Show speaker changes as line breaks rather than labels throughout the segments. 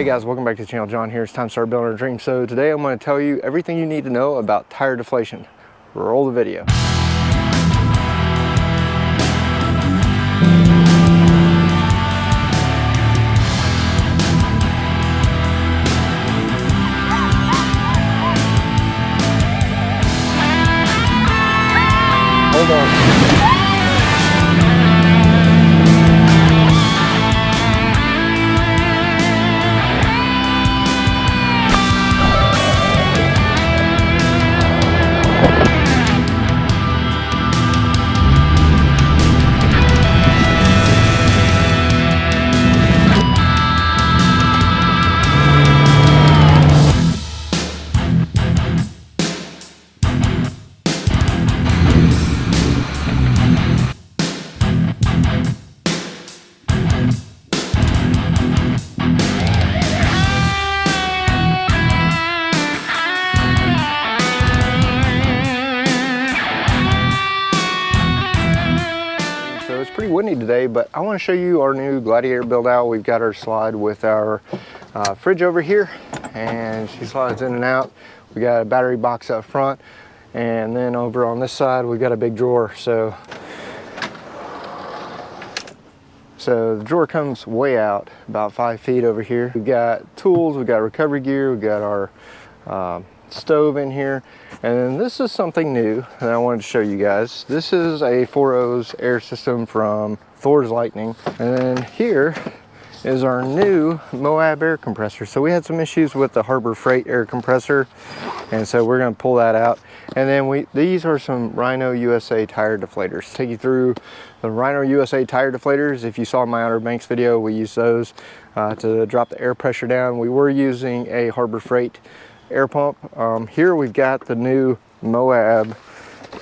Hey guys, welcome back to the channel. John here. It's time to start building our dream. So today I'm going to tell you everything you need to know about tire deflation. Roll the video. Hold on. It's pretty windy today, but I want to show you our new Gladiator build out. We've got our slide with our fridge over here, and she slides in and out. We got a battery box up front, and then over on this side we've got a big drawer. So the drawer comes way out, about 5 feet over here. We've got tools, we've got recovery gear, we've got our stove in here, and then this is something new that I wanted to show you guys. This is a 4.0's air system from Thorslightning, and then here is our new Moab air compressor. So we had some issues with the Harbor Freight air compressor, and so we're going to pull that out. And then these are some Rhino USA tire deflators. Take you through the Rhino USA tire deflators. If you saw my Outer Banks video, we used those to drop the air pressure down. We were using a Harbor Freight air pump. Here we've got the new Moab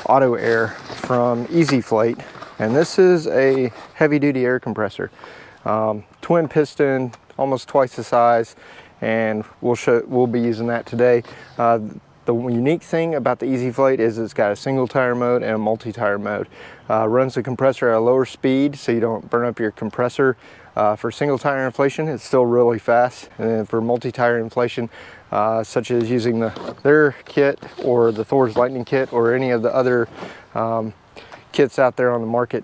Auto Air from Deflate, and this is a heavy-duty air compressor, twin piston, almost twice the size, and we'll be using that today. The unique thing about the Deflate is it's got a single tire mode and a multi-tire mode. Runs the compressor at a lower speed so you don't burn up your compressor. For single tire inflation, it's still really fast, and then for multi-tire inflation, such as using their kit or the Thorslightning kit or any of the other kits out there on the market.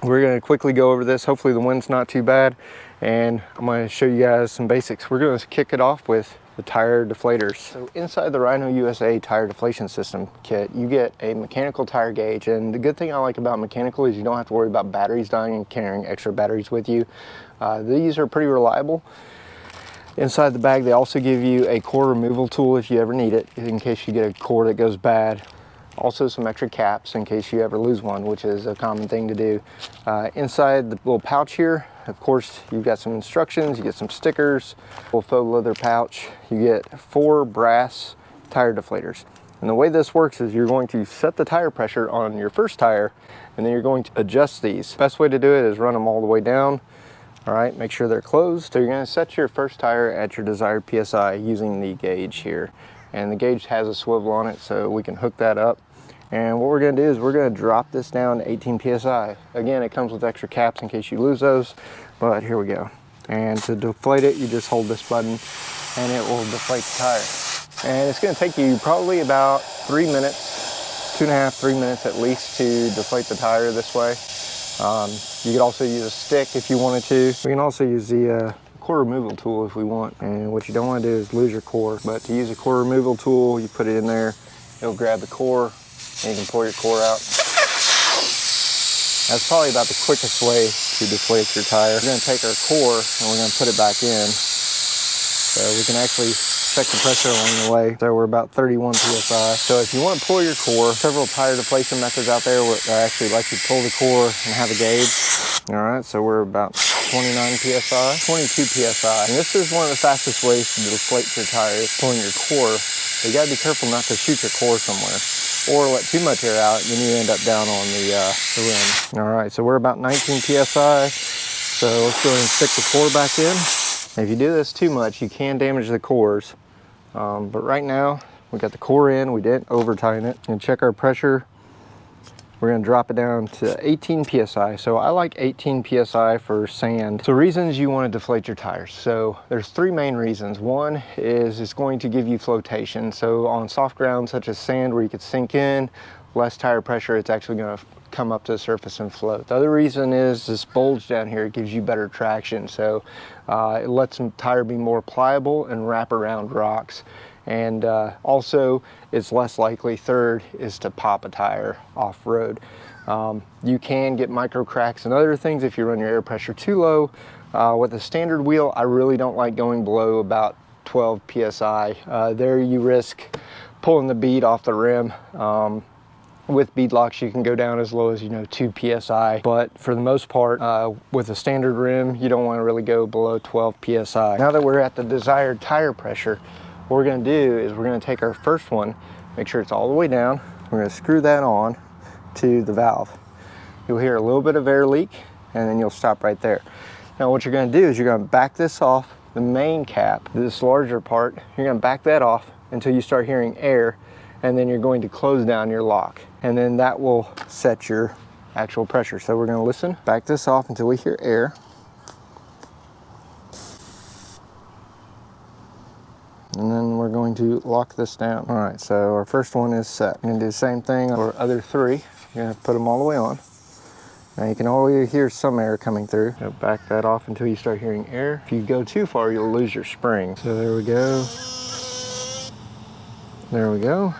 We're going to quickly go over this. Hopefully the wind's not too bad, and I'm going to show you guys some basics. We're going to kick it off with the tire deflators. So inside the Rhino USA tire deflation system kit, you get a mechanical tire gauge, and the good thing I like about mechanical is you don't have to worry about batteries dying and carrying extra batteries with you. These are pretty reliable. Inside the bag they also give you a core removal tool if you ever need it, in case you get a core that goes bad. Also some extra caps in case you ever lose one, which is a common thing to do. Inside the little pouch here, of course, you've got some instructions, you get some stickers, a little faux leather pouch. You get 4 brass tire deflators. And the way this works is you're going to set the tire pressure on your first tire, and then you're going to adjust these. Best way to do it is run them all the way down. All right, make sure they're closed. So you're going to set your first tire at your desired PSI using the gauge here. And the gauge has a swivel on it, so we can hook that up. And what we're going to do is we're going to drop this down to 18 PSI. Again, it comes with extra caps in case you lose those, but here we go. And to deflate it, you just hold this button and it will deflate the tire. And it's going to take you probably about 3 minutes, 2.5, 3 minutes at least to deflate the tire this way. You could also use a stick if you wanted to. We can also use the core removal tool if we want. And what you don't want to do is lose your core. But to use a core removal tool, you put it in there, it'll grab the core, and you can pull your core out. That's probably about the quickest way to deflate your tire. We're going to take our core and we're going to put it back in. So we can actually check the pressure along the way. So we're about 31 PSI. So if you want to pull your core, several tire deflation methods out there that actually let you pull the core and have a gauge. All right, so we're about 29 PSI, 22 PSI. And this is one of the fastest ways to deflate your tire is pulling your core. But you got to be careful not to shoot your core somewhere or let too much air out, and then you end up down on the rim. All right, so we're about 19 PSI. So let's go ahead and stick the core back in. If you do this too much, you can damage the cores. But right now, we got the core in, we didn't over tighten it. And check our pressure. We're gonna drop it down to 18 PSI. So I like 18 PSI for sand. So reasons you wanna deflate your tires. So there's three main reasons. One is it's going to give you flotation. So on soft ground such as sand where you could sink in, less tire pressure, it's actually gonna come up to the surface and float. The other reason is this bulge down here, it gives you better traction. So it lets the tire be more pliable and wrap around rocks. And also it's less likely, third, is to pop a tire off-road. You can get micro cracks and other things if you run your air pressure too low. With a standard wheel, I really don't like going below about 12 PSI. There you risk pulling the bead off the rim. With bead locks, you can go down as low as 2 PSI, but for the most part, with a standard rim, you don't want to really go below 12 PSI. Now that we're at the desired tire pressure, what we're going to do is we're going to take our first one, make sure it's all the way down. We're going to screw that on to the valve. You'll hear a little bit of air leak, and then you'll stop right there. Now what you're going to do is you're going to back this off, the main cap, this larger part, you're going to back that off until you start hearing air, and then you're going to close down your lock, and then that will set your actual pressure. So we're going to listen, back this off until we hear air. And then we're going to lock this down. All right, so our first one is set. We're going to do the same thing for other three. You're going to put them all the way on. Now you can already hear some air coming through. So back that off until you start hearing air. If you go too far, you'll lose your spring. So there we go. There we go.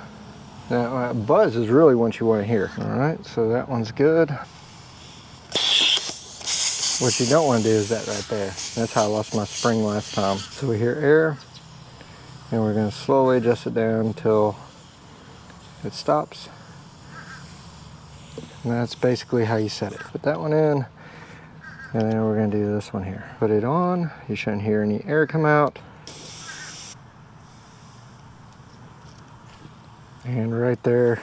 Now buzz is really what you want to hear. All right, so that one's good. What you don't want to do is that right there. That's how I lost my spring last time. So we hear air, and we're going to slowly adjust it down until it stops. And that's basically how you set it. Put that one in, and then we're going to do this one here. Put it on. You shouldn't hear any air come out. And right there,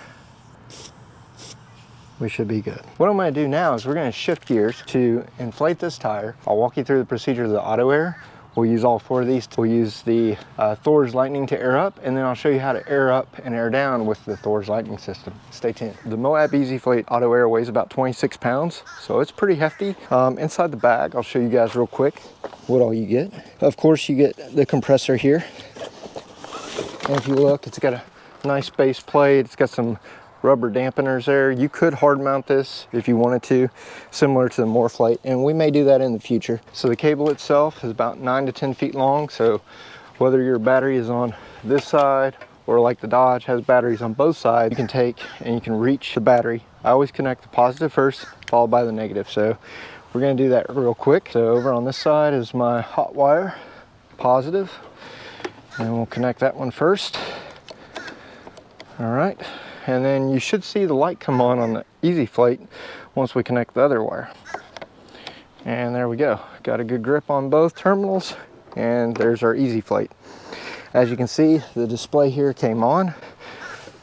we should be good. What I'm going to do now is we're going to shift gears to inflate this tire. I'll walk you through the procedure of the Auto Air. We'll use all four of these. We'll use the Thorslightning to air up, and then I'll show you how to air up and air down with the Thorslightning system. Stay tuned. The Moab Flate Auto Air weighs about 26 pounds, so it's pretty hefty. Inside the bag, I'll show you guys real quick what all you get. Of course, you get the compressor here. And if you look, it's got a nice base plate. It's got some rubber dampeners there. You could hard mount this if you wanted to, similar to the Moreflate, and we may do that in the future. So the cable itself is about 9 to 10 feet long, so whether your battery is on this side or like the Dodge has batteries on both sides, you can take and you can reach the battery. I always connect the positive first, followed by the negative. So we're going to do that real quick. So over on this side is my hot wire, positive, and we'll connect that one first. All right, and then you should see the light come on the Deflate once we connect the other wire. And there we go. Got a good grip on both terminals, and there's our Deflate. As you can see, the display here came on.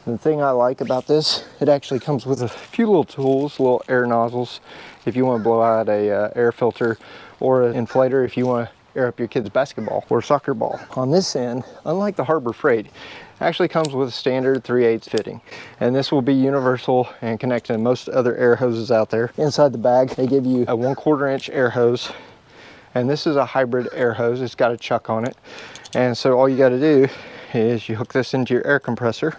The thing I like about this, it actually comes with a few little tools, little air nozzles, if you want to blow out a air filter, or an inflator if you want to air up your kid's basketball or soccer ball. On this end, unlike the Harbor Freight, actually comes with a standard 3/8 fitting, and this will be universal and connect to most other air hoses out there. Inside the bag, they give you a 1/4 inch air hose, and this is a hybrid air hose. It's got a chuck on it, and so all you got to do is you hook this into your air compressor,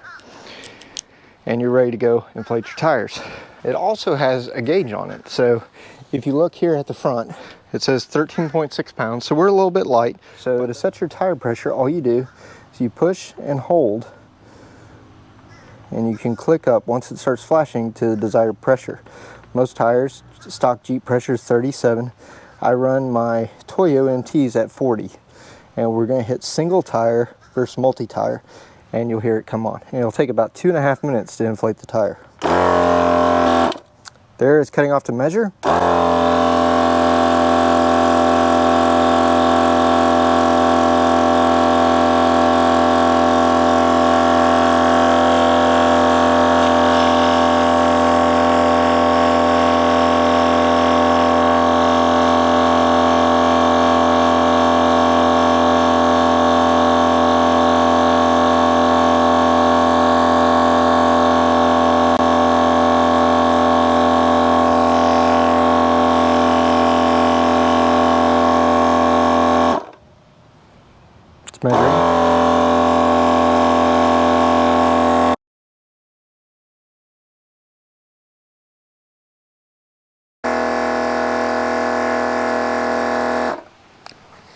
and you're ready to go inflate your tires. It also has a gauge on it, so if you look here at the front, it says 13.6 pounds, so we're a little bit light. So to set your tire pressure, all you do is you push and hold, and you can click up once it starts flashing to the desired pressure. Most tires, stock Jeep pressure is 37. I run my Toyo MTs at 40, and we're going to hit single tire versus multi-tire, and you'll hear it come on. And it'll take about 2.5 minutes to inflate the tire. There, it's cutting off to measure.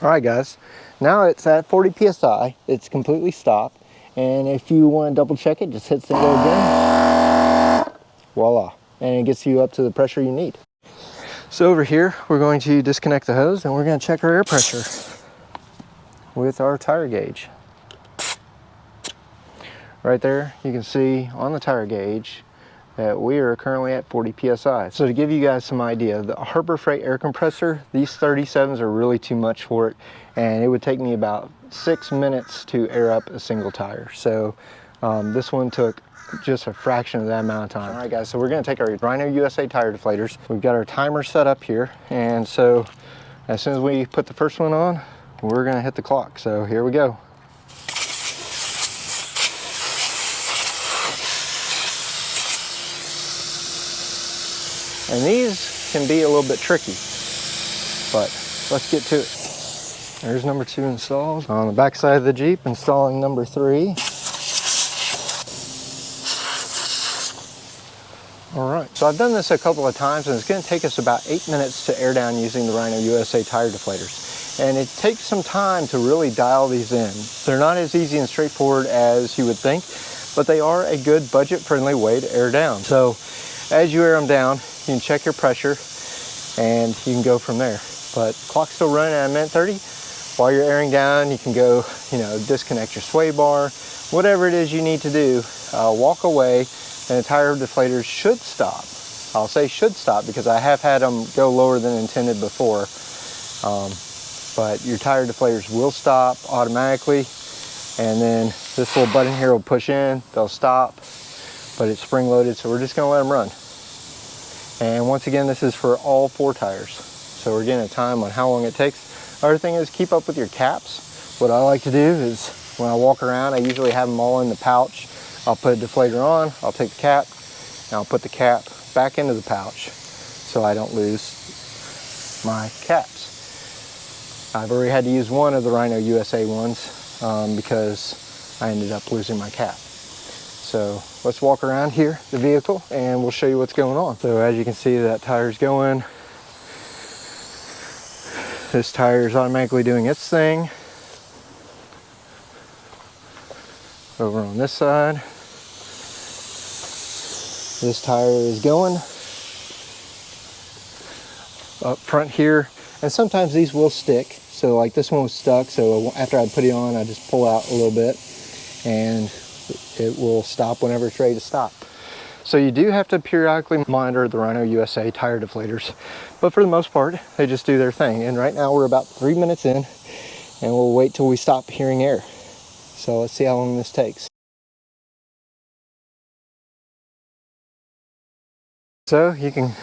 All right guys, now it's at 40 psi. It's completely stopped. And if you want to double check it, just hit send again. Voila. And it gets you up to the pressure you need. So over here, we're going to disconnect the hose and we're going to check our air pressure with our tire gauge. Right there, you can see on the tire gauge that we are currently at 40 psi. So to give you guys some idea, the Harbor Freight air compressor, these 37s are really too much for it, and it would take me about 6 minutes to air up a single tire. So this one took just a fraction of that amount of time. All right guys, so we're gonna take our Rhino USA tire deflators. We've got our timer set up here, and so as soon as we put the first one on, we're gonna hit the clock. So here we go. And these can be a little bit tricky, but let's get to it. There's number 2 installed. On the back side of the Jeep, installing number 3. All right, so I've done this a couple of times, and it's gonna take us about 8 minutes to air down using the Rhino USA tire deflators. And it takes some time to really dial these in. They're not as easy and straightforward as you would think, but they are a good budget-friendly way to air down. So as you air them down, you can check your pressure and you can go from there. But clock's still running at 1:30. While you're airing down, you can go, disconnect your sway bar, whatever it is you need to do, walk away, and the tire deflators should stop. I'll say should stop because I have had them go lower than intended before. But your tire deflators will stop automatically, and then this little button here will push in, they'll stop, but it's spring loaded, so we're just gonna let them run. And once again, this is for all 4 tires. So we're getting a time on how long it takes. Other thing is keep up with your caps. What I like to do is when I walk around, I usually have them all in the pouch. I'll put a deflator on, I'll take the cap, and I'll put the cap back into the pouch so I don't lose my caps. I've already had to use one of the Rhino USA ones because I ended up losing my cap. So let's walk around here, the vehicle, and we'll show you what's going on. So as you can see, that tire's going. This tire is automatically doing its thing. Over on this side, this tire is going. Up front here, and sometimes these will stick. So like this one was stuck, so after I put it on, I just pull out a little bit, and it will stop whenever it's ready to stop. So you do have to periodically monitor the Rhino USA tire deflators, but for the most part, they just do their thing. And right now we're about 3 minutes in, and we'll wait till we stop hearing air. So let's see how long this takes. So you can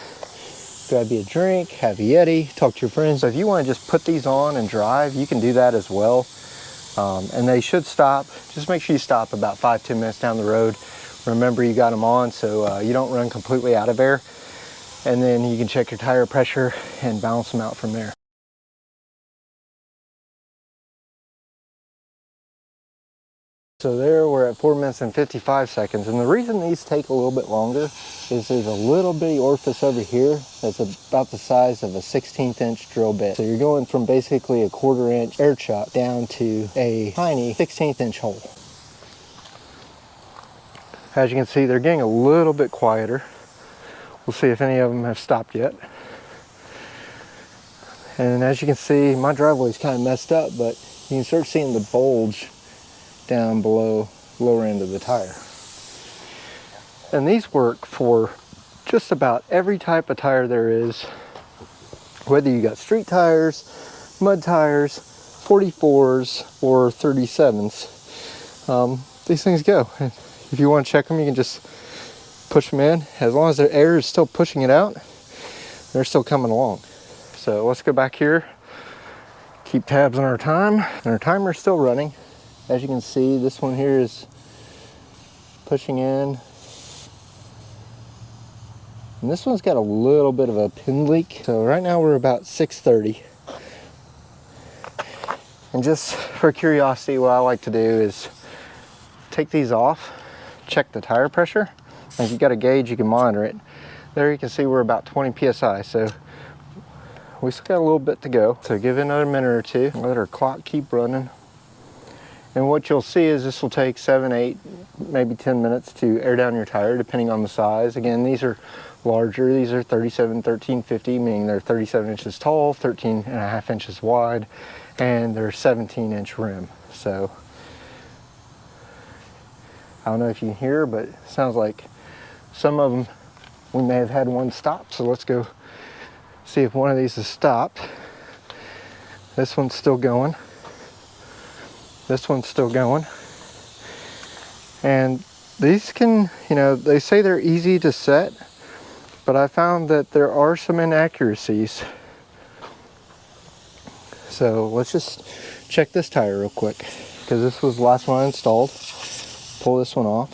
grab you a drink, have a Yeti, talk to your friends. So if you want to just put these on and drive, you can do that as well. And they should stop. Just make sure you stop about 5-10 minutes down the road. Remember, you got them on so you don't run completely out of air. And then you can check your tire pressure and balance them out from there. So there we're at 4 minutes and 55 seconds. And the reason these take a little bit longer is there's a little bitty orifice over here that's about the size of a 1/16 inch drill bit. So you're going from basically a 1/4 inch air chuck down to a tiny 1/16 inch hole. As you can see, they're getting a little bit quieter. We'll see if any of them have stopped yet. And as you can see, my driveway is kind of messed up, but you can start seeing the bulge down below lower end of the tire. And these work for just about every type of tire there is, whether you got street tires, mud tires, 44s, or 37s. These things go. If you want to check them, you can just push them in. As long as the air is still pushing it out, they're still coming along. So let's go back here, keep tabs on our time, and our timer is still running. As you can see, this one here is pushing in. And this one's got a little bit of a pin leak. So right now we're about 6:30. And just for curiosity, what I like to do is take these off, check the tire pressure. If you've got a gauge, you can monitor it. There you can see we're about 20 psi. So we still got a little bit to go. So give it another minute or two, let our clock keep running. And what you'll see is this will take 7, 8, maybe 10 minutes to air down your tire, depending on the size. Again, these are larger. These are 37 1350, meaning they're 37 inches tall, 13.5 inches wide, and they're 17-inch rim. So I don't know if you can hear, but it sounds like some of them, we may have had one stop. So let's go see if one of these has stopped. This one's still going. This one's still going. And these can, you know, they say they're easy to set, but I found that there are some inaccuracies. So let's just check this tire real quick, because this was the last one I installed. Pull this one off,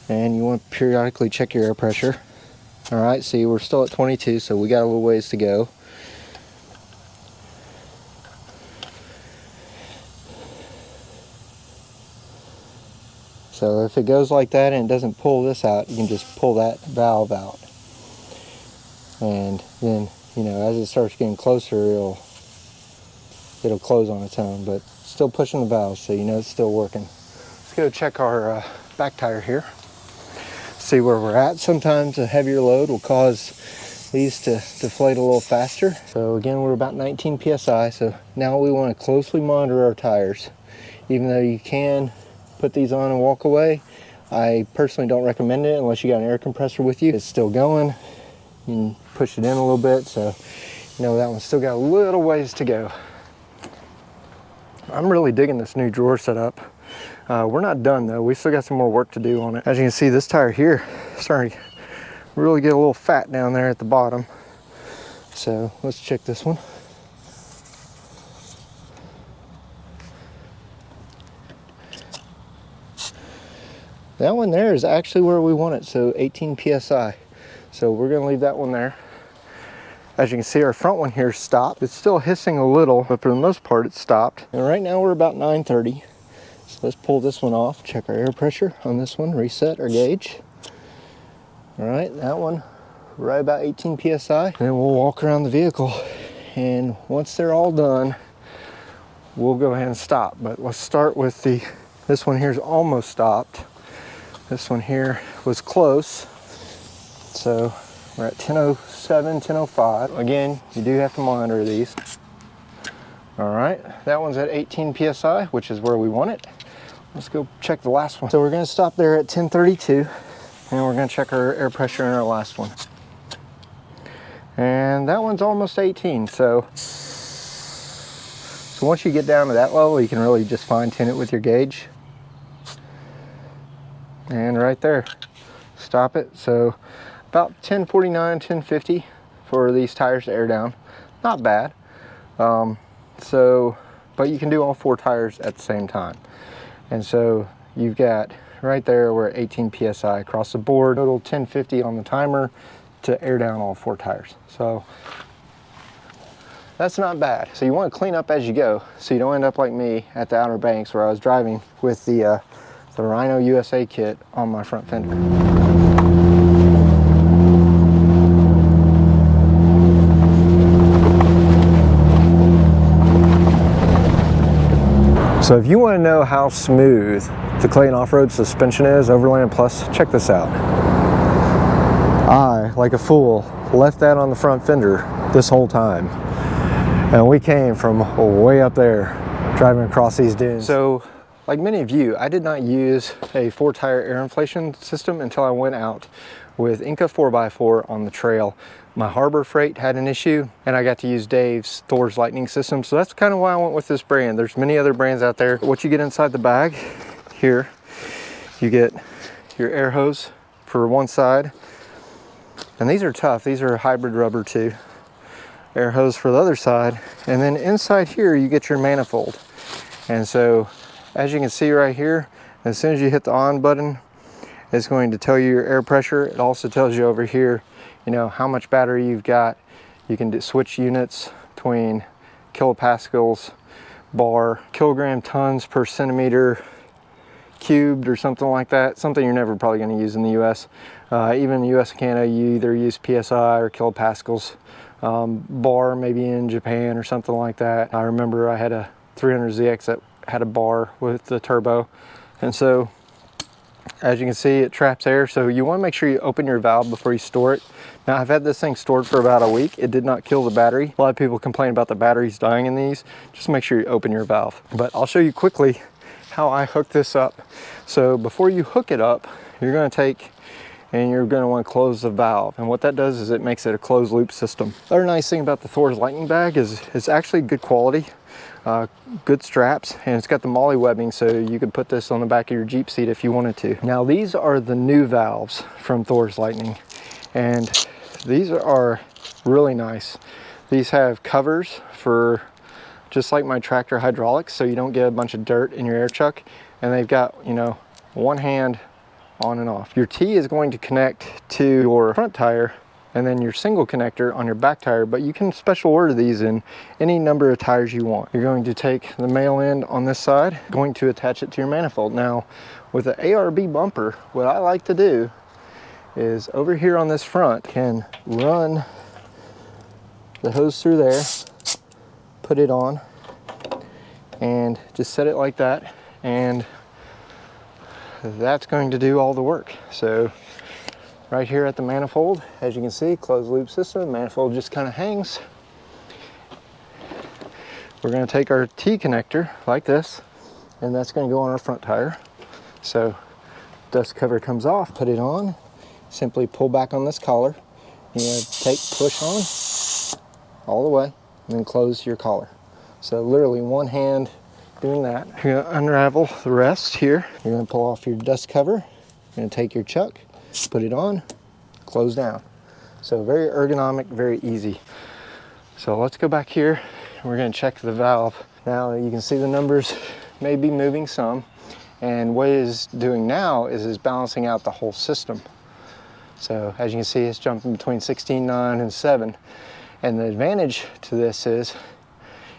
and you want to periodically check your air pressure. All right, see, we're still at 22, so we got a little ways to go. So if it goes like that and it doesn't pull this out, you can just pull that valve out. And then, you know, as it starts getting closer, it'll close on its own, but still pushing the valve, so you know it's still working. Let's go check our back tire here. See where we're at. Sometimes a heavier load will cause these to deflate a little faster. So again, we're about 19 PSI. So now we want to closely monitor our tires. Even though you can put these on and walk away, I personally don't recommend it unless you got an air compressor with you. It's still going. You can push it in a little bit, so you know that one's still got a little ways to go. I'm really digging this new drawer setup. We're not done though. We still got some more work to do on it. As you can see, this tire here is starting to really get a little fat down there at the bottom. So let's check this one. That one there is actually where we want it, so 18 PSI. So we're gonna leave that one there. As you can see, our front one here stopped. It's still hissing a little, but for the most part, it stopped. And right now we're about 930. So let's pull this one off, check our air pressure on this one, reset our gauge. All right, that one, right about 18 PSI. Then we'll walk around the vehicle, and once they're all done, we'll go ahead and stop. But let's start with this one here's almost stopped. This one here was close. So we're at 1007, 1005. Again, you do have to monitor these. All right, that one's at 18 PSI, which is where we want it. Let's go check the last one. So we're gonna stop there at 1032, and we're gonna check our air pressure in our last one. And that one's almost 18, so once you get down to that level, you can really just fine tune it with your gauge. And right there, stop it. So about 1049, 1050 for these tires to air down. Not bad. But you can do all 4 tires at the same time. And so you've got right there, we're at 18 PSI across the board, total 1050 on the timer to air down all 4 tires. So that's not bad. So you want to clean up as you go, so you don't end up like me at the Outer Banks where I was driving with the Rhino USA kit on my front fender. So if you want to know how smooth the Clayton off-road suspension is, Overland Plus, check this out. I, like a fool, left that on the front fender this whole time. And we came from way up there driving across these dunes. So, like many of you, I did not use a 4-tire air inflation system until I went out with Inca 4x4 on the trail. My Harbor Freight had an issue, and I got to use Dave's Thorslightning system. So that's kind of why I went with this brand. There's many other brands out there. What you get inside the bag here, you get your air hose for one side. And these are tough. These are hybrid rubber too. Air hose for the other side. And then inside here, you get your manifold. And so, as you can see right here, as soon as you hit the on button, it's going to tell you your air pressure. It also tells you over here, you know, how much battery you've got. You can switch units between kilopascals, bar, kilogram tons per centimeter cubed or something like that. Something you're never probably going to use in the US. Even in the US and Canada, you either use PSI or kilopascals bar, maybe in Japan or something like that. I remember I had a 300ZX that had a bar with the turbo, and so as you can see, it traps air, so you want to make sure you open your valve before you store it. Now, I've had this thing stored for about a week. It did not kill the battery. A lot of people complain about the batteries dying in these. Just make sure you open your valve. But I'll show you quickly how I hook this up. So before you hook it up, you're going to take and you're going to want to close the valve. And what that does is it makes it a closed loop system. The other nice thing about the Thorslightning bag is it's actually good quality. Good straps, and it's got the molly webbing, so you could put this on the back of your Jeep seat if you wanted to. Now, these are the new valves from Thorslightning, and these are really nice. These have covers for just like my tractor hydraulics, so you don't get a bunch of dirt in your air chuck, and they've got, you know, one hand on and off. Your T is going to connect to your front tire, and then your single connector on your back tire, but you can special order these in any number of tires you want. You're going to take the male end on this side, going to attach it to your manifold. Now, with the ARB bumper, what I like to do is over here on this front, can run the hose through there, put it on, and just set it like that, and that's going to do all the work. So right here at the manifold, as you can see, closed loop system, the manifold just kind of hangs. We're going to take our T connector like this, and that's going to go on our front tire. So dust cover comes off, put it on, simply pull back on this collar. You know, push on all the way, and then close your collar. So literally one hand doing that. You're going to unravel the rest here. You're going to pull off your dust cover. You're going to take your chuck, put it on, close down. So very ergonomic, very easy. So let's go back here. We're going to check the valve. Now you can see the numbers may be moving some, and what it is doing now is balancing out the whole system. So as you can see, it's jumping between 16.9 and 7. And the advantage to this is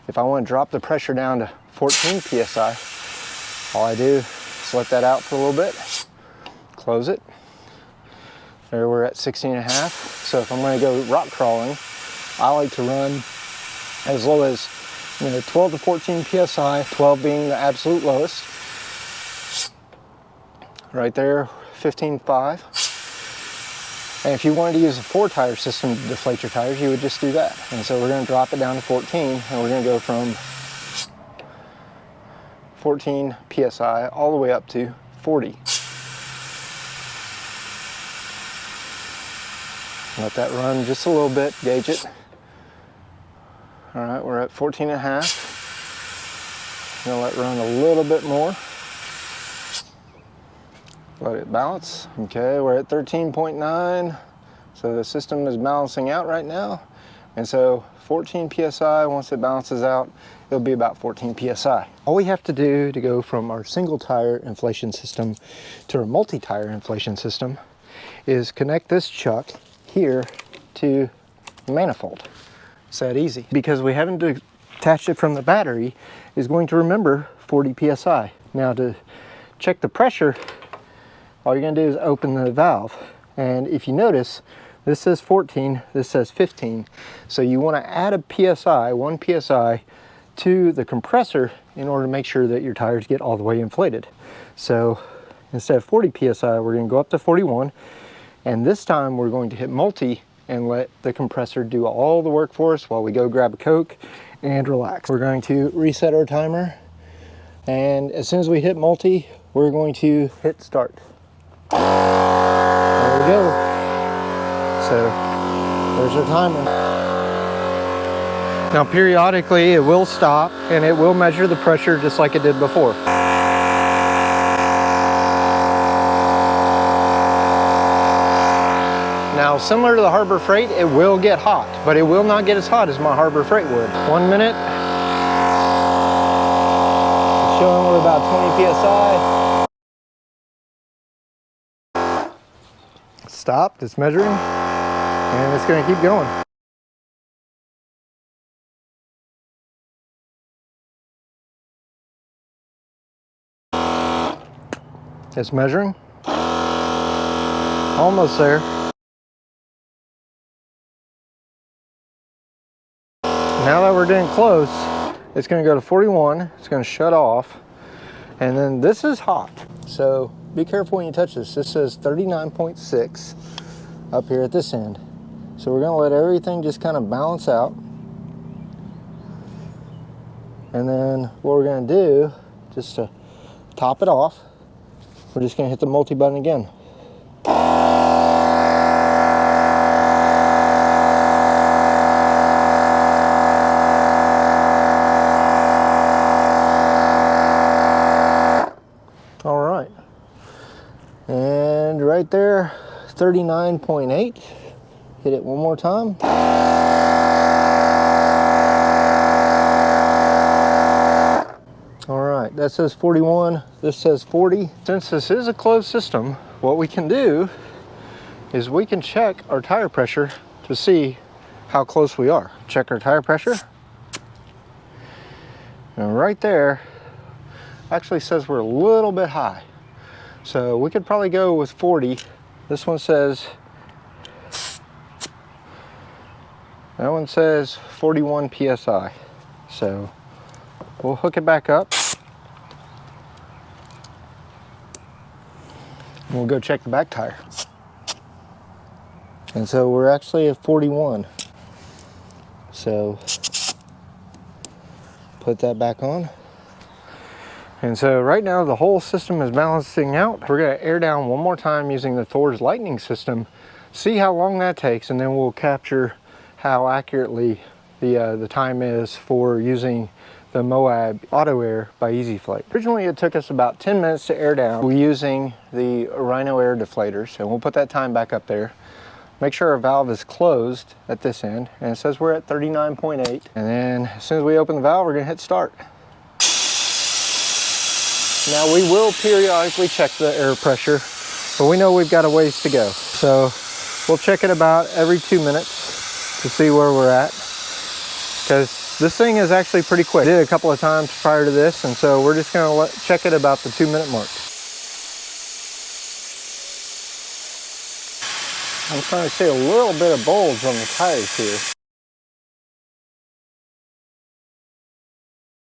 if I want to drop the pressure down to 14 psi, all I do is let that out for a little bit, close it. There we're at 16.5. So if I'm going to go rock crawling, I like to run as low as 12 to 14 psi, 12 being the absolute lowest. Right there, 15.5. And if you wanted to use a 4-tire system to deflate your tires, you would just do that. And so we're going to drop it down to 14, and we're going to go from 14 psi all the way up to 40. Let that run just a little bit, gauge it. All right, we're at 14.5. I'm gonna let it run a little bit more. Let it balance. Okay, we're at 13.9. So the system is balancing out right now. And so 14 psi, once it balances out, it'll be about 14 psi. All we have to do to go from our single tire inflation system to our multi-tire inflation system is connect this chuck here to the manifold. It's that easy. Because we haven't detached it from the battery, is going to remember 40 psi. Now to check the pressure, all you're going to do is open the valve. And if you notice, this says 14, this says 15. So you want to add a psi, 1 psi, to the compressor in order to make sure that your tires get all the way inflated. So instead of 40 psi, we're going to go up to 41. And this time we're going to hit multi and let the compressor do all the work for us while we go grab a Coke and relax. We're going to reset our timer. And as soon as we hit multi, we're going to hit start. There we go. So there's our timer. Now periodically it will stop and it will measure the pressure just like it did before. Now, similar to the Harbor Freight, it will get hot, but it will not get as hot as my Harbor Freight would. 1 minute. It's showing we're about 20 psi. Stopped, it's measuring, and it's going to keep going. It's measuring. Almost there. Now that we're getting close, it's going to go to 41. It's going to shut off. And then this is hot. So be careful when you touch this. This says 39.6 up here at this end. So we're going to let everything just kind of balance out. And then what we're going to do, just to top it off, we're just going to hit the multi button again. All right. And right there, 39.8. Hit it one more time. All right, that says 41, this says 40. Since this is a closed system, what we can do is we can check our tire pressure to see how close we are. Check our tire pressure. And right there, actually says we're a little bit high. So we could probably go with 40. This one says, that one says 41 PSI. So we'll hook it back up. We'll go check the back tire. And so we're actually at 41. So put that back on. And so right now the whole system is balancing out. We're gonna air down one more time using the Thorslightning system, see how long that takes, and then we'll capture how accurately the time is for using the Moab Auto Air by Flate. Originally it took us about 10 minutes to air down. We're using the Rhino Air deflators, and we'll put that time back up there. Make sure our valve is closed at this end, and it says we're at 39.8. And then as soon as we open the valve, we're gonna hit start. Now we will periodically check the air pressure, but we know we've got a ways to go. So we'll check it about every 2 minutes to see where we're at, because this thing is actually pretty quick. I did it a couple of times prior to this, and so we're just gonna check it about the 2 minute mark. I'm trying to see a little bit of bulge on the tires here.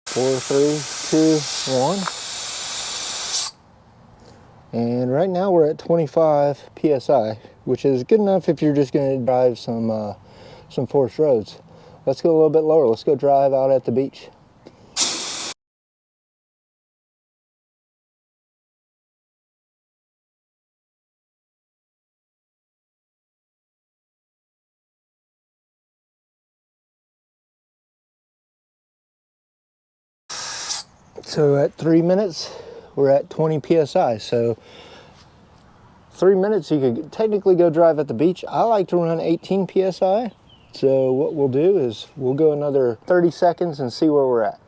4, 3, 2, 1. And right now we're at 25 PSI, which is good enough if you're just gonna drive some forest roads. Let's go a little bit lower. Let's go drive out at the beach. So at 3 minutes, we're at 20 PSI. So 3 minutes, you could technically go drive at the beach. I like to run 18 PSI. So what we'll do is we'll go another 30 seconds and see where we're at.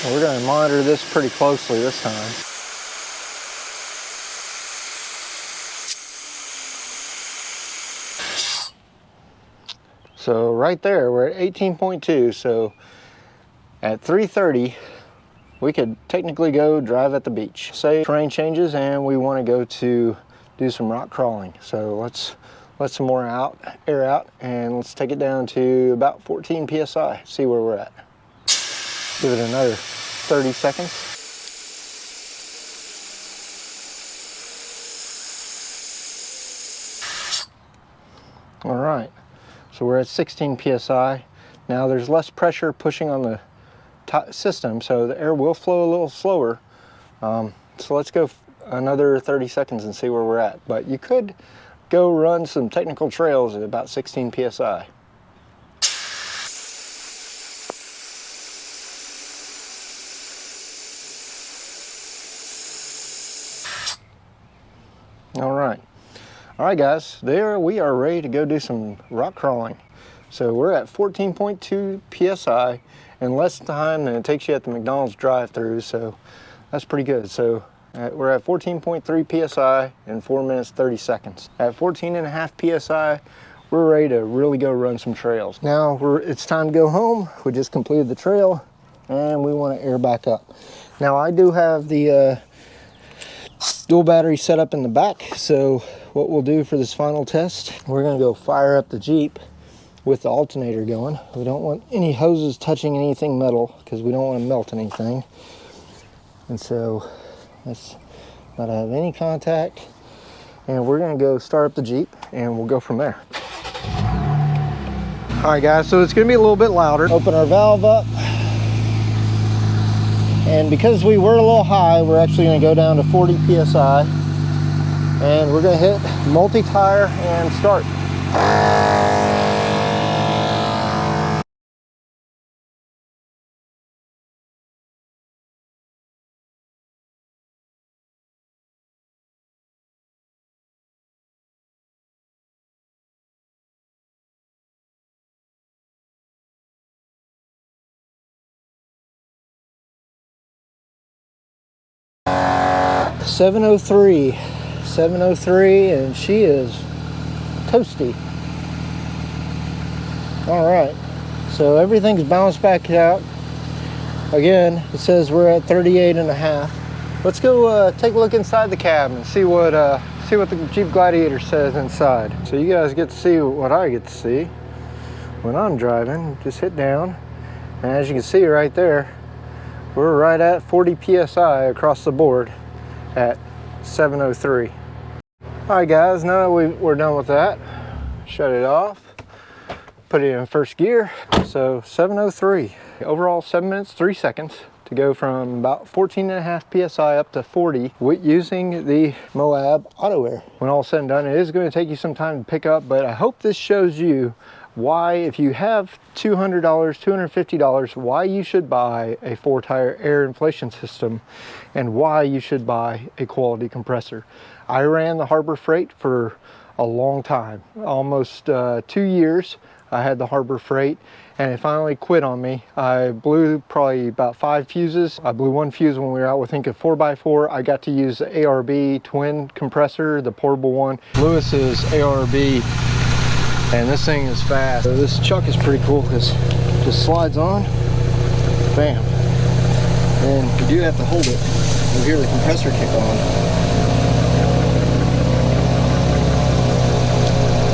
And we're going to monitor this pretty closely this time. So right there, we're at 18.2. So at 3:30, we could technically go drive at the beach. Say terrain changes and we want to go to do some rock crawling. So let's let some more air out, and let's take it down to about 14 PSI, see where we're at. Give it another 30 seconds. All right, so we're at 16 PSI. Now there's less pressure pushing on the system, so the air will flow a little slower. So let's go another 30 seconds and see where we're at. But you could go run some technical trails at about 16 PSI. All right guys, there we are ready to go do some rock crawling. So we're at 14.2 PSI in less time than it takes you at the McDonald's drive-thru, so that's pretty good. So we're at 14.3 PSI in 4 minutes 30 seconds. At 14.5 PSI, we're ready to really go run some trails. Now it's time to go home. We just completed the trail and we want to air back up. Now I do have the dual battery setup in the back. So what we'll do for this final test, we're gonna go fire up the Jeep with the alternator going. We don't want any hoses touching anything metal because we don't want to melt anything. And so let's not have any contact. And we're gonna go start up the Jeep and we'll go from there. All right guys, so it's gonna be a little bit louder. Open our valve up. And because we were a little high, we're actually gonna go down to 40 PSI. And we're gonna hit multi-tire and start. 703, and she is toasty. All right, so everything's bounced back out. Again, it says we're at 38.5. Let's go take a look inside the cab and see what the Jeep Gladiator says inside. So you guys get to see what I get to see when I'm driving. Just hit down, and as you can see right there, we're right at 40 PSI across the board at 703. All right guys, now that we're done with that, shut it off, put it in first gear. So 703, overall 7 minutes 3 seconds to go from about 14.5 PSI up to 40 using the Moab Auto Air. When all said and done, it is going to take you some time to pick up, but I hope this shows you why, if you have $200, $250, why you should buy a 4-tire air inflation system and why you should buy a quality compressor. I ran the Harbor Freight for a long time, almost 2 years. I had the Harbor Freight and it finally quit on me. I blew probably about 5 fuses. I blew 1 fuse when we were out with Inca 4x4. I got to use the ARB twin compressor, the portable one. Lewis's ARB, and this thing is fast. So this chuck is pretty cool because it just slides on, bam. And you do have to hold it. You'll hear the compressor kick on.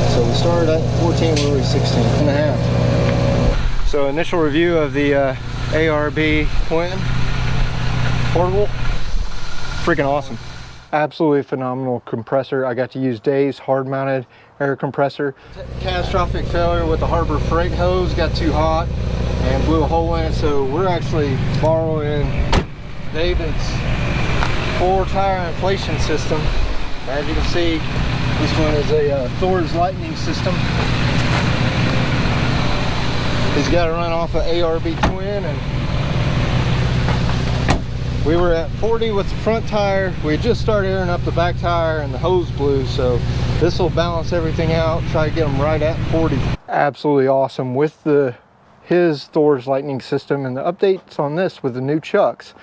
So we started at 14, we were 16.5. So initial review of the ARB twin portable, freaking awesome. Absolutely phenomenal compressor. I got to use Dave's hard-mounted air compressor. Catastrophic failure with the Harbor Freight hose, got too hot and blew a hole in it. So we're actually borrowing David's 4-tire inflation system. As you can see, this one is a Thorslightning system. He's got to run off an ARB twin, and we were at 40 with the front tire. We just started airing up the back tire and the hose blew, so this will balance everything out, try to get them right at 40. Absolutely awesome with his Thorslightning system, and the updates on this with the new chucks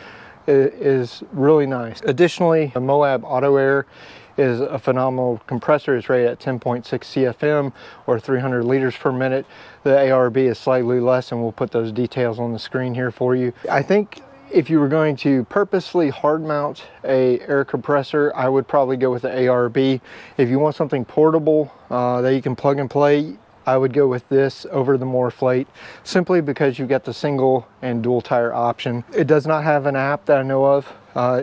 is really nice. Additionally, the Moab Auto Air is a phenomenal compressor. It's rated at 10.6 CFM or 300 liters per minute. The ARB is slightly less, and we'll put those details on the screen here for you. I think if you were going to purposely hard mount a air compressor, I would probably go with the ARB. If you want something portable that you can plug and play, I would go with this over the Moreflate, simply because you get the single and dual tire option. It does not have an app that I know of.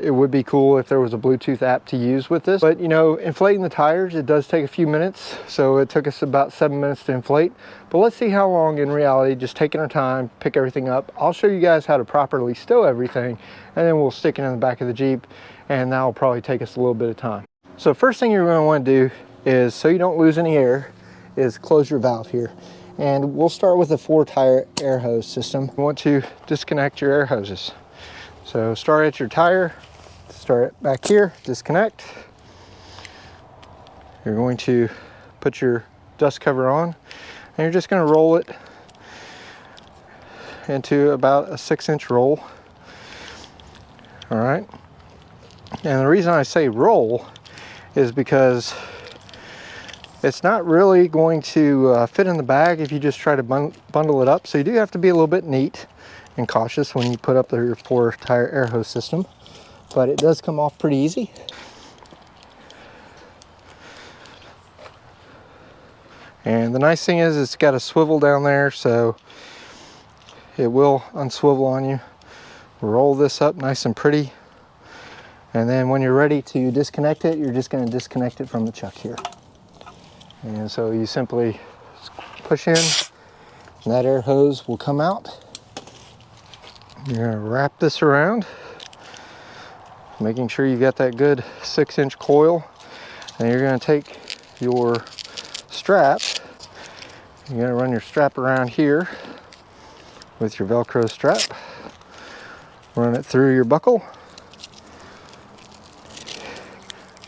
It would be cool if there was a Bluetooth app to use with this, but you know, inflating the tires, it does take a few minutes. So it took us about 7 minutes to inflate, but let's see how long in reality, just taking our time, pick everything up. I'll show you guys how to properly stow everything, and then we'll stick it in the back of the Jeep, and that'll probably take us a little bit of time. So first thing you're going to want to do is, so you don't lose any air, is close your valve here. And we'll start with a 4-tire air hose system. You want to disconnect your air hoses. So start at your tire, start it back here, disconnect. You're going to put your dust cover on, and you're just going to roll it into about a 6-inch roll. All right. And the reason I say roll is because it's not really going to fit in the bag if you just try to bundle it up. So you do have to be a little bit neat and cautious when you put up your 4-tire air hose system, but it does come off pretty easy. And the nice thing is it's got a swivel down there, so it will unswivel on you. Roll this up nice and pretty. And then when you're ready to disconnect it, you're just going to disconnect it from the chuck here. And so you simply push in, and that air hose will come out. You're going to wrap this around, making sure you got that good 6-inch coil. And you're going to take your strap, you're going to run your strap around here with your Velcro strap, run it through your buckle,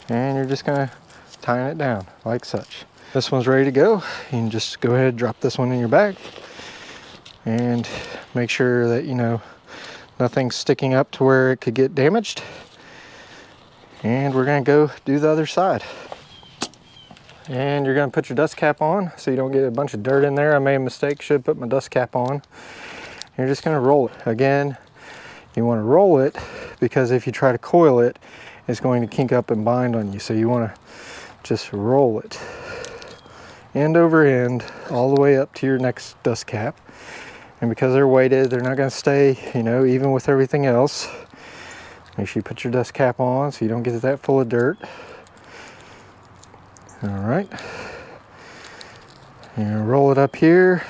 and you're just going to tighten it down like such. This one's ready to go. You can just go ahead and drop this one in your bag and make sure that, you know, nothing's sticking up to where it could get damaged. And we're going to go do the other side. And you're going to put your dust cap on so you don't get a bunch of dirt in there. I made a mistake, should put my dust cap on. You're just going to roll it. Again, you want to roll it because if you try to coil it, it's going to kink up and bind on you. So you want to just roll it end over end all the way up to your next dust cap. And because they're weighted, they're not going to stay, you know, even with everything else. Make sure you put your dust cap on so you don't get that full of dirt. All right. You're going to roll it up here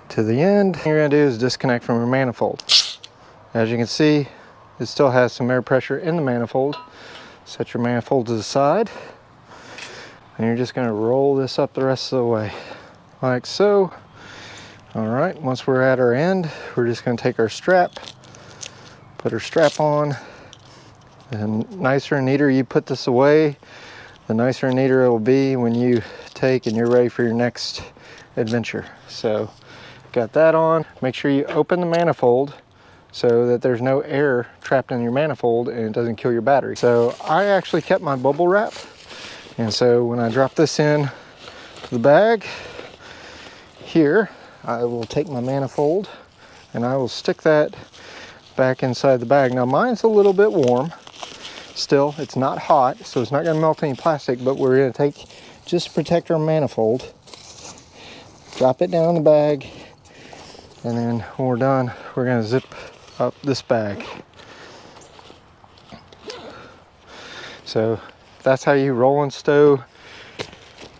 to the end. What you're going to do is disconnect from your manifold. As you can see, it still has some air pressure in the manifold. Set your manifold to the side. And you're just going to roll this up the rest of the way, like so. All right, once we're at our end, we're just going to take our strap, put our strap on. And nicer and neater you put this away, the nicer and neater it will be when you take and you're ready for your next adventure. So, got that on. Make sure you open the manifold so that there's no air trapped in your manifold and it doesn't kill your battery. So I actually kept my bubble wrap, and so when I drop this in the bag here, I will take my manifold and I will stick that back inside the bag. Now mine's a little bit warm still, it's not hot, so it's not going to melt any plastic, but we're going to take, just to protect our manifold, drop it down in the bag, and then when we're done, we're going to zip up this bag. So that's how you roll and stow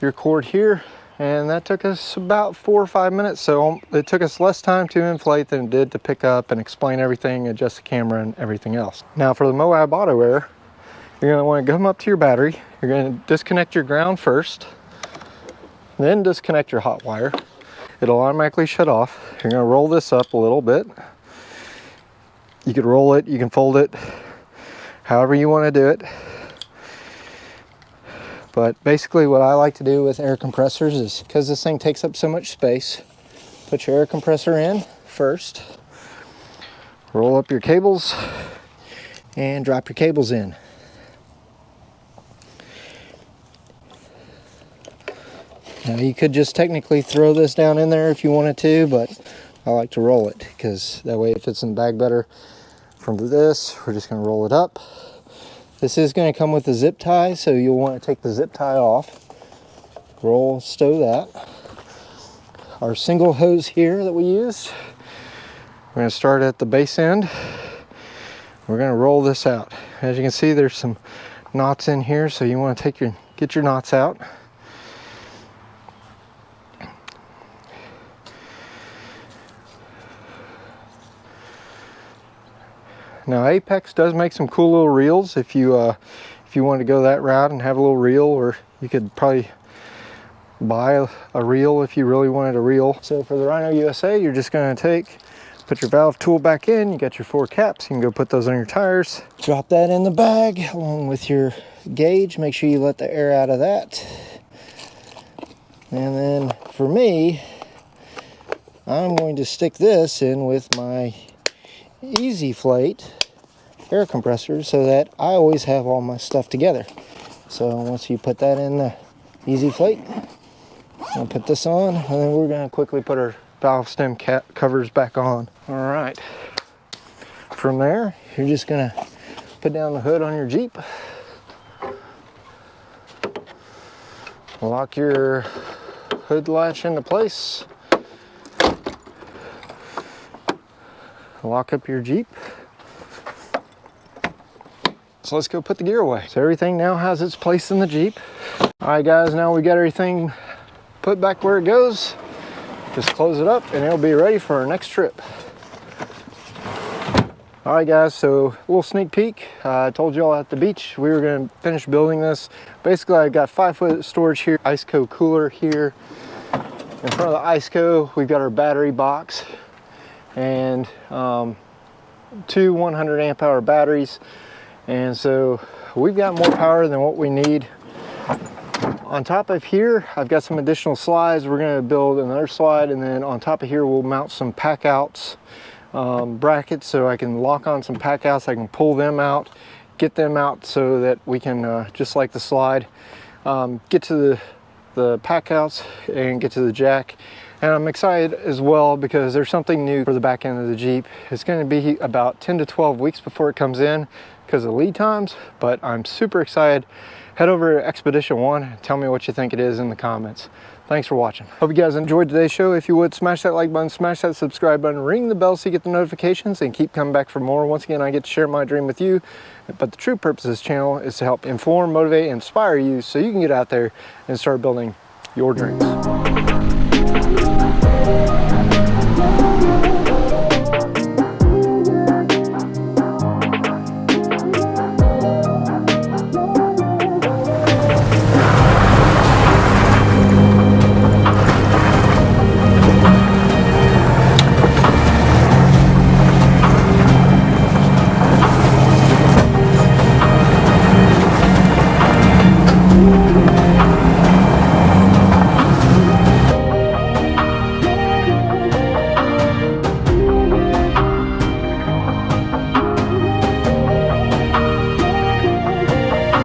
your cord here, and that took us about 4 or 5 minutes. So it took us less time to inflate than it did to pick up and explain everything, adjust the camera and everything else. Now for the Moab Auto Air, you're going to want to come up to your battery. You're going to disconnect your ground first, then disconnect your hot wire. It'll automatically shut off. You're going to roll this up a little bit. You can roll it, you can fold it, however you want to do it. But basically what I like to do with air compressors is, because this thing takes up so much space, put your air compressor in first, roll up your cables, and drop your cables in. Now you could just technically throw this down in there if you wanted to, but I like to roll it because that way it fits in the bag better. From this, we're just going to roll it up. This is going to come with a zip tie, so you'll want to take the zip tie off. Roll, stow that. Our single hose here that we used, we're going to start at the base end. We're going to roll this out. As you can see, there's some knots in here, so you want to get your knots out. Now Apex does make some cool little reels if you want to go that route and have a little reel, or you could probably buy a reel if you really wanted a reel. So for the Rhino USA, you're just going to put your valve tool back in. You got your 4 caps. You can go put those on your tires. Drop that in the bag along with your gauge. Make sure you let the air out of that. And then for me, I'm going to stick this in with my Deflate air compressor so that I always have all my stuff together. So once you put that in the Deflate, I'll put this on, and then we're going to quickly put our valve stem covers back on. All right. From there, you're just going to put down the hood on your Jeep. Lock your hood latch into place. Lock up your Jeep. So let's go put the gear away. So everything now has its place in the Jeep. All right guys, now we got everything put back where it goes. Just close it up and it'll be ready for our next trip. All right guys, so a little sneak peek. I told you all at the beach we were gonna finish building this. Basically I got 5-foot storage here, IceCo cooler here. In front of the IceCo, we've got our battery box and 2 100 amp hour batteries. And so we've got more power than what we need. On top of here, I've got some additional slides. We're gonna build another slide, and then on top of here, we'll mount some pack outs, brackets, so I can lock on some pack outs. I can pull them out, get them out so that we can, just like the slide, get to the pack outs and get to the jack. And I'm excited as well because there's something new for the back end of the Jeep. It's gonna be about 10 to 12 weeks before it comes in because of lead times, but I'm super excited. Head over to Expedition 1 and tell me what you think it is in the comments. Thanks for watching. Hope you guys enjoyed today's show. If you would, smash that like button, smash that subscribe button, ring the bell so you get the notifications, and keep coming back for more. Once again, I get to share my dream with you, but the true purpose of this channel is to help inform, motivate, and inspire you so you can get out there and start building your dreams.